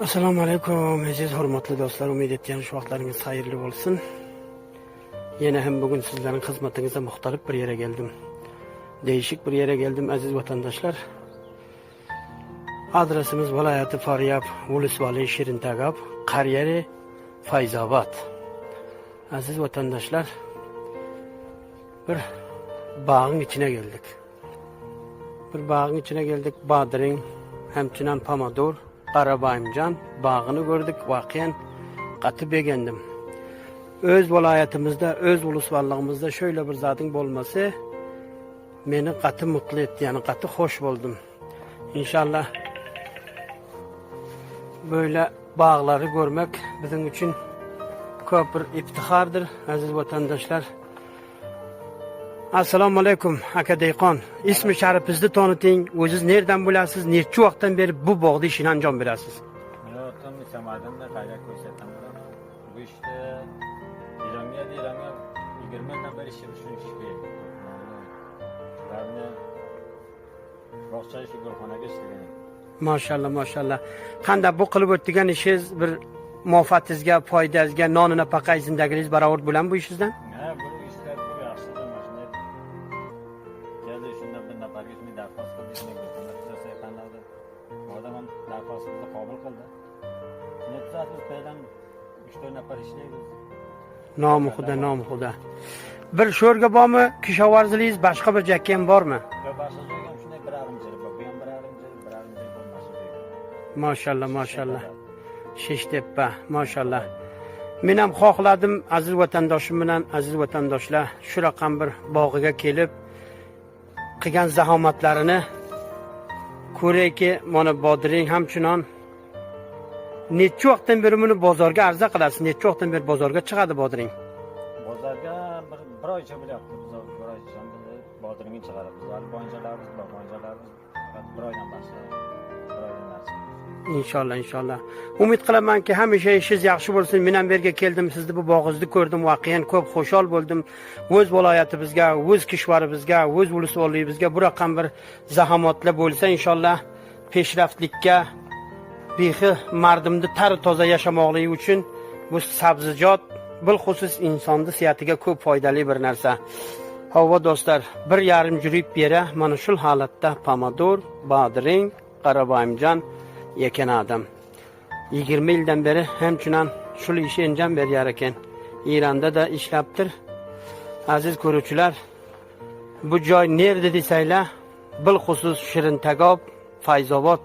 Assalomu alaykum aziz hurmatli do'stlar, umid etgan shu vaqtlaringiz xayrli bo'lsin. Yana ham bugun sizlarning xizmatingizda muxtalif bir yere geldim. Değişik bir yere geldim aziz vatandaşlar. Adresimiz viloyati Faryab, Ulusvali Shirin-Tagab, qaryari Fayzobod. Aziz vatandaşlar, bir bağın içine geldik. Bir bağın içine geldik. Badring, hemçinan Pomidor, Qarabayimjon bağını gördük. Vaqiyen qatı beğendim. Öz viloyatimizda, öz ulusvalligimizda şöyle bir zatın olması beni qatı mutlu etti. Yani qatı hoş buldum. İnşallah böyle bağları görmek bizim için çok bir iftihardır aziz vatandaşlar. Assalomu alaykum aka Deyqon. İsmi sharifingizni toniting. O'zingiz nereden bilasiz? Necha vaqtdan beri bu bog'da ishini anjom berasiz? Hayotım Samarqandda qayda ko'rsataman. Bu işte İran'a 20 yildan beri shu ishlayapman. Ularni ro'zcha shu guruhxonaga ishlagan. Maşallah maşallah. Qanday bu qilib o'tgan ishingiz bir muvaffaqiyatingizga, foydangizga, non nafaqangiz, zindagiligingiz barobar bilan bu ishingizdan? Ha, bu ishlar ko'p yaxshi bo'lmoqda. Keldi shundan bir nafarga shuni darxost qilishni ko'rsatsa qanday odam ham darxostni qabul qildi. Netazsiz paydan 3-4 nafar ishlaymiz. Nomi Xudo. Bir sho'rga bormi? Kishovarzingiz boshqa bir jakka ham bormi? Boshqa joyga ham shunday bir arimchalik bor. Bu ham bir arimchalik bo'lmoqda. Maşallah. Sheshtepa, maşallah. Men ham xohladim aziz vatandoshim bilan, aziz vatandoshlar, shu raqam bir bog'iga kelib qilgan zahomatlarini ko'rayki, mana Bodring hamchinon necha vaqtdan beri buni bozorga arza qilasiz? Necha vaqtdan beri bozorga chiqadi Bodring? Bozorga bir oycha bo'lyapti. Bir oycha Bodringni chiqaramiz. Bonjalarimiz bor, bir oydan boshlab. Bir oydan narsa. İnşallah. Umid qilamanki hamisha ishingiz yaxshi bo'lsin. Men ham bu yerga keldim, sizni bu bog'ingizni ko'rdim, vaqiyan ko'p xushol bo'ldim. O'z viloyatimizga, o'z kishvarimizga, o'z ulusvoligimizga bu raqam bir zahomatlar bo'lsa, inshaalloh peshraftlikka, bexi mardimni tari toza yashamoqligi uchun bu sabzijot bilxusus insonni sihatiga ko'p foydali bir narsa. Havo do'stlar, 1,5 jurib bera mana shu holatda Pomidor, Badring, Qarabayimjon yekan adam. 20 yildan beri hemçinan shu ishi anjom beryar ekan. İran'da da ishlabdir. Aziz ko'ruvchilar, bu joy nerede desanglar, bilxusus Shirin-Tagab, Fayzobod